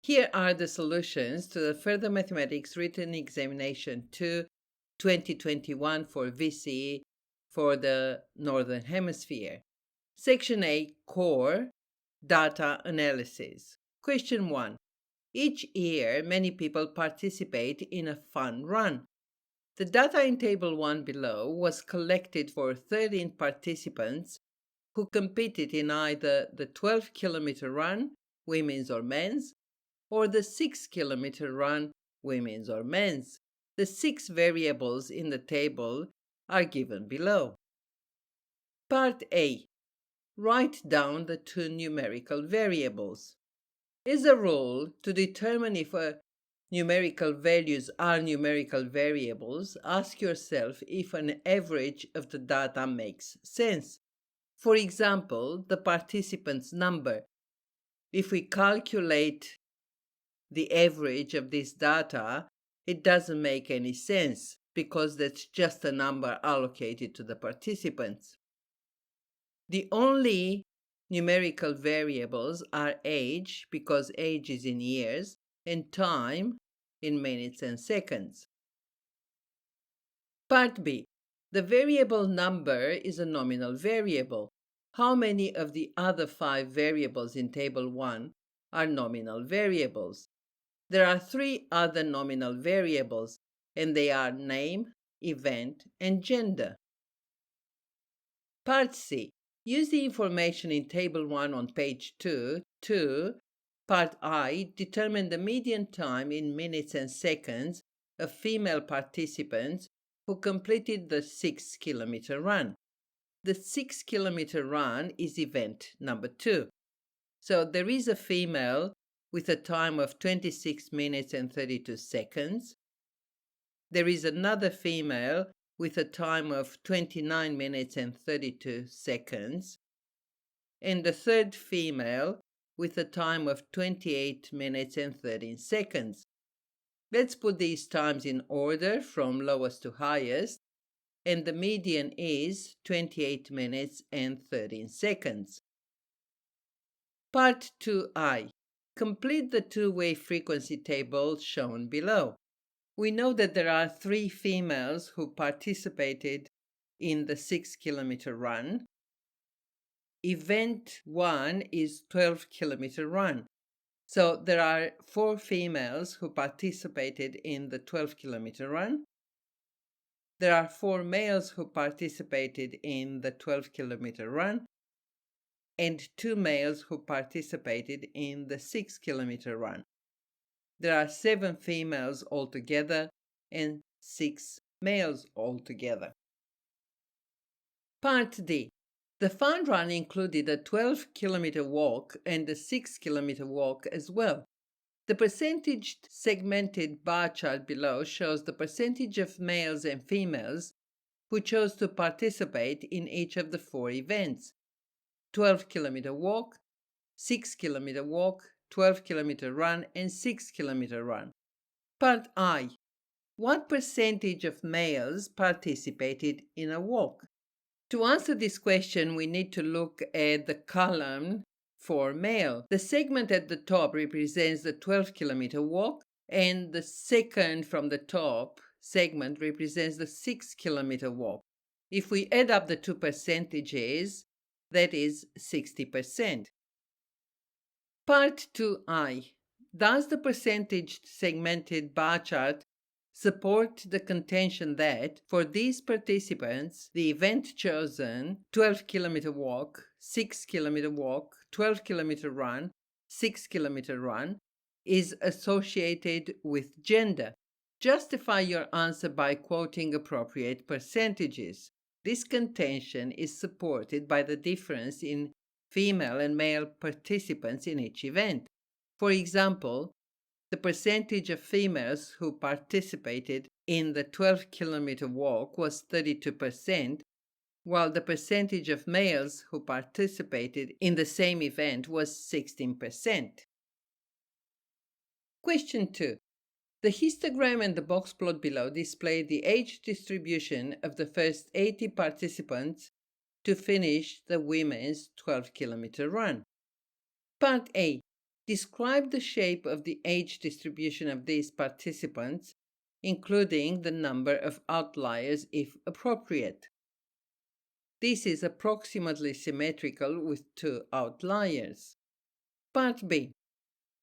Here are the solutions to the Further Mathematics Written Examination 2 2021 for VCE for the Northern Hemisphere. Section A, Core Data Analysis. Question 1. Each year, many people participate in a fun run. The data in Table 1 below was collected for 13 participants who competed in either the 12-kilometer run, women's or men's, or the 6-kilometer run, women's or men's. The 6 variables in the table are given below. Part A. Write down the 2 numerical variables. As a rule, to determine if numerical values are numerical variables, ask yourself if an average of the data makes sense. For example, the participants' number. If we calculate the average of this data, it doesn't make any sense because that's just a number allocated to the participants. The only numerical variables are age, because age is in years, and time in minutes and seconds. Part B. The variable number is a nominal variable. How many of the other 5 variables in Table 1 are nominal variables? There are 3 other nominal variables, and they are name, event, and gender. Part C. Use the information in Table 1 on page 2 to, Part I, determine the median time in minutes and seconds of female participants who completed the 6-kilometer run. The 6-kilometer run is event number 2. So there is a female with a time of 26 minutes and 32 seconds. There is another female with a time of 29 minutes and 32 seconds. And the third female with a time of 28 minutes and 13 seconds. Let's put these times in order from lowest to highest, and the median is 28 minutes and 13 seconds. Part 2I. Complete the two-way frequency table shown below. We know that there are 3 females who participated in the 6-kilometer run. Event 1 is 12-kilometer run. So there are 4 females who participated in the 12-kilometer run. There are 4 males who participated in the 12-kilometer run, and 2 males who participated in the 6-kilometer run. There are 7 females altogether and 6 males altogether. Part D. The fun run included a 12-kilometer walk and a 6-kilometer walk as well. The percentage segmented bar chart below shows the percentage of males and females who chose to participate in each of the 4 events: 12-kilometer walk, 6-kilometer walk, 12-kilometer run, and 6-kilometer run. Part I. What percentage of males participated in a walk? To answer this question, we need to look at the column for male. The segment at the top represents the 12-kilometer walk, and the second from the top segment represents the 6-kilometer walk. If we add up the 2 percentages, that is 60%. Part 2I. Does the percentage segmented bar chart support the contention that, for these participants, the event chosen, 12-kilometer walk, 6-kilometer walk, 12-kilometer run, 6-kilometer run, is associated with gender? Justify your answer by quoting appropriate percentages. This contention is supported by the difference in female and male participants in each event. For example, the percentage of females who participated in the 12-kilometer walk was 32%, while the percentage of males who participated in the same event was 16%. Question 2. The histogram and the box plot below display the age distribution of the first 80 participants to finish the women's 12-kilometer run. Part A. Describe the shape of the age distribution of these participants, including the number of outliers if appropriate. This is approximately symmetrical with 2 outliers. Part B.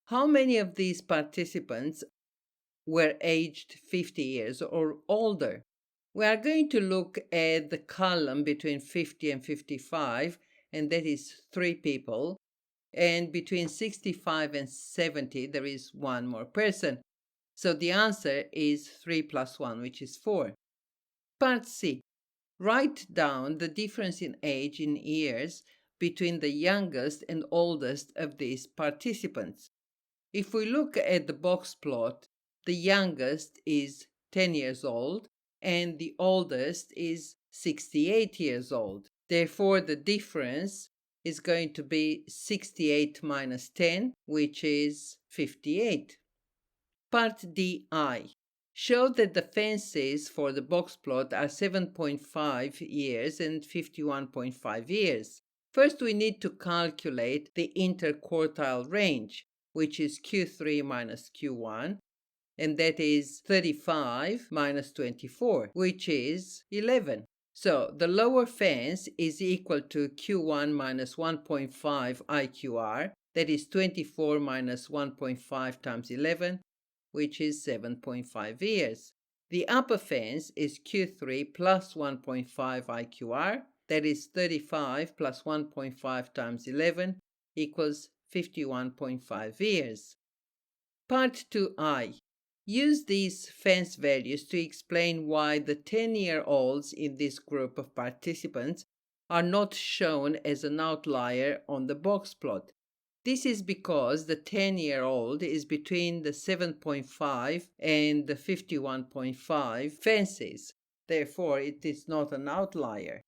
How many of these participants were aged 50 years or older? We are going to look at the column between 50 and 55, and that is 3 people. And between 65 and 70, there is 1 more person. So the answer is 3 plus 1, which is 4. Part C. Write down the difference in age in years between the youngest and oldest of these participants. If we look at the box plot, the youngest is 10 years old and the oldest is 68 years old. Therefore, the difference is going to be 68 minus 10, which is 58. Part DI. Show that the fences for the box plot are 7.5 years and 51.5 years. First, we need to calculate the interquartile range, which is Q3 minus Q1, and that is 35 minus 24, which is 11. So the lower fence is equal to Q1 minus 1.5 IQR, that is 24 minus 1.5 times 11, which is 7.5 years. The upper fence is Q3 plus 1.5 IQR, that is 35 plus 1.5 times 11 equals 51.5 years. Part 2I. Use these fence values to explain why the 10-year-olds in this group of participants are not shown as an outlier on the box plot. This is because the 10-year-old is between the 7.5 and the 51.5 fences. Therefore, it is not an outlier.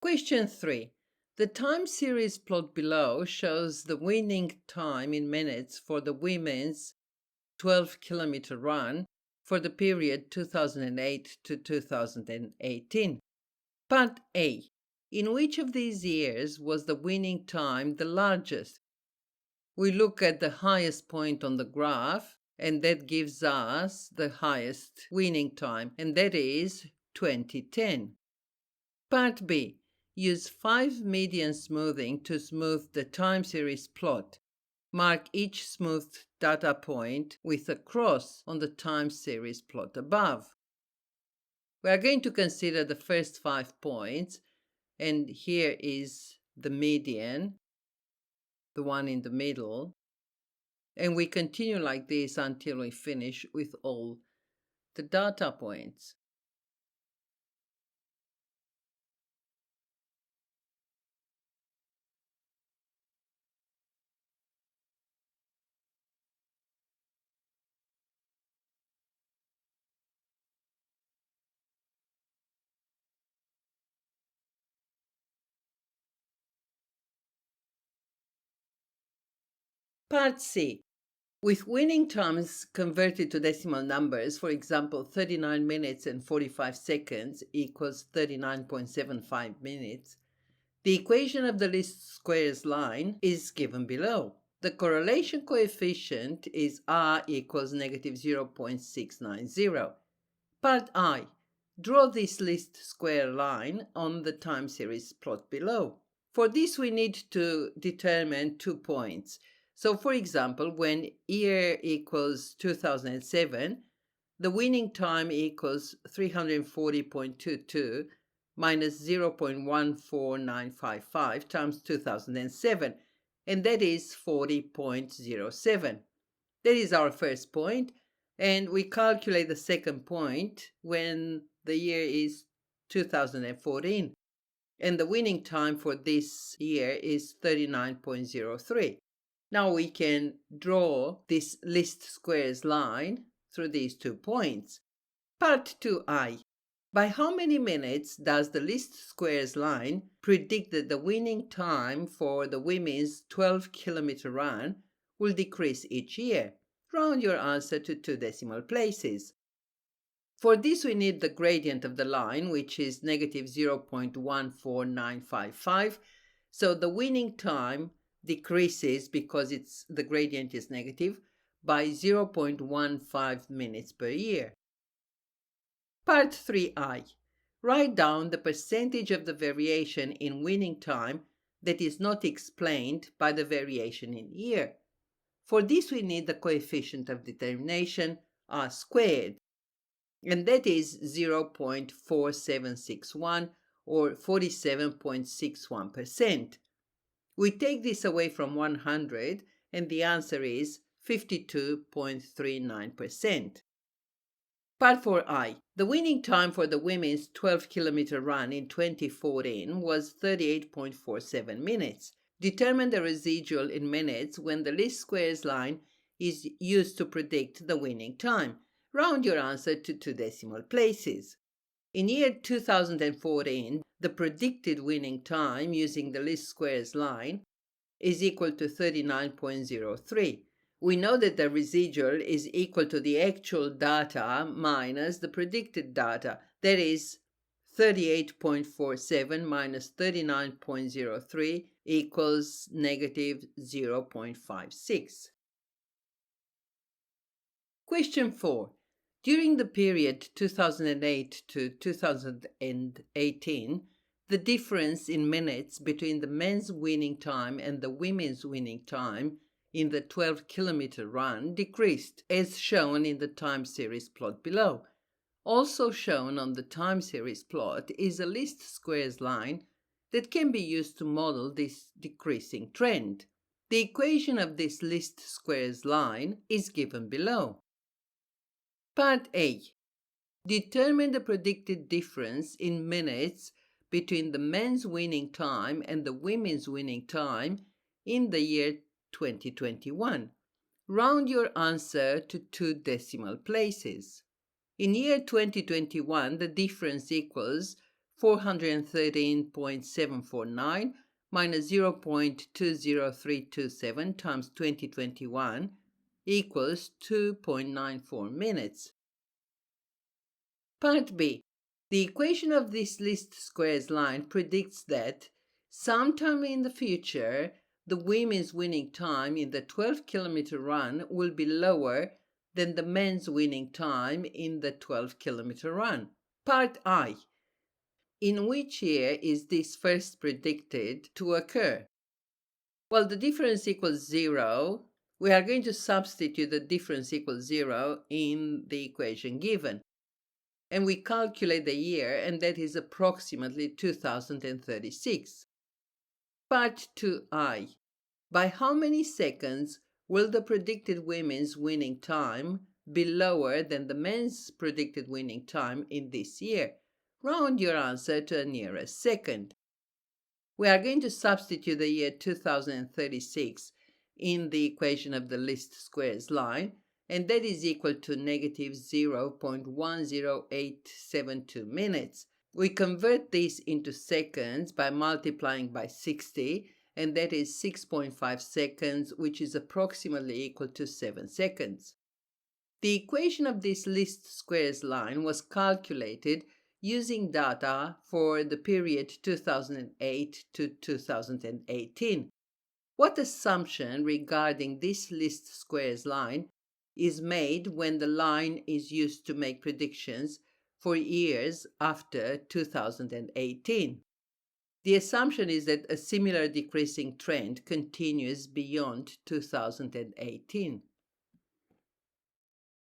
Question 3. The time series plot below shows the winning time in minutes for the women's 12-kilometer run for the period 2008 to 2018. Part A. In which of these years was the winning time the largest? We look at the highest point on the graph, and that gives us the highest winning time, and that is 2010. Part B. Use 5 median smoothing to smooth the time series plot. Mark each smoothed data point with a cross on the time series plot above. We are going to consider the first 5 points, and here is the median, the one in the middle, and we continue like this until we finish with all the data points. Part C. With winning times converted to decimal numbers, for example, 39 minutes and 45 seconds equals 39.75 minutes, the equation of the least squares line is given below. The correlation coefficient is R equals negative 0.690. Part I. Draw this least square line on the time series plot below. For this, we need to determine 2 points. So, for example, when year equals 2007, the winning time equals 340.22 minus 0.14955 times 2007, and that is 40.07. That is our first point, and we calculate the second point when the year is 2014, and the winning time for this year is 39.03. Now we can draw this least squares line through these 2 points. Part 2I. By how many minutes does the least squares line predict that the winning time for the women's 12-kilometer run will decrease each year? Round your answer to 2 decimal places. For this, we need the gradient of the line, which is negative 0.14955. So the winning time decreases because the gradient is negative by 0.15 minutes per year. Part 3I. Write down the percentage of the variation in winning time that is not explained by the variation in year. For this we need the coefficient of determination, r squared, and that is 0.4761 or 47.61%. We take this away from 100 and the answer is 52.39%. Part 4I. The winning time for the women's 12-kilometer run in 2014 was 38.47 minutes. Determine the residual in minutes when the least squares line is used to predict the winning time. Round your answer to 2 decimal places. In year 2014, the predicted winning time using the least squares line is equal to 39.03. We know that the residual is equal to the actual data minus the predicted data. That is 38.47 minus 39.03 equals negative 0.56. Question 4. During the period 2008 to 2018, the difference in minutes between the men's winning time and the women's winning time in the 12-kilometer run decreased, as shown in the time series plot below. Also shown on the time series plot is a least squares line that can be used to model this decreasing trend. The equation of this least squares line is given below. Part A. Determine the predicted difference in minutes between the men's winning time and the women's winning time in the year 2021. Round your answer to 2 decimal places. In year 2021, the difference equals 413.749 minus 0.20327 times 2021 equals 2.94 minutes. Part B. The equation of this least squares line predicts that sometime in the future, the women's winning time in the 12-kilometer run will be lower than the men's winning time in the 12-kilometer run. Part I. In which year is this first predicted to occur? Well, the difference equals 0. We are going to substitute the difference equals 0 in the equation given. And we calculate the year, and that is approximately 2036. Part 2I. By how many seconds will the predicted women's winning time be lower than the men's predicted winning time in this year? Round your answer to the nearest second. We are going to substitute the year 2036 in the equation of the least squares line, and that is equal to negative 0.10872 minutes. We convert this into seconds by multiplying by 60, and that is 6.5 seconds, which is approximately equal to 7 seconds. The equation of this least squares line was calculated using data for the period 2008 to 2018. What assumption regarding this least squares line is made when the line is used to make predictions for years after 2018? The assumption is that a similar decreasing trend continues beyond 2018.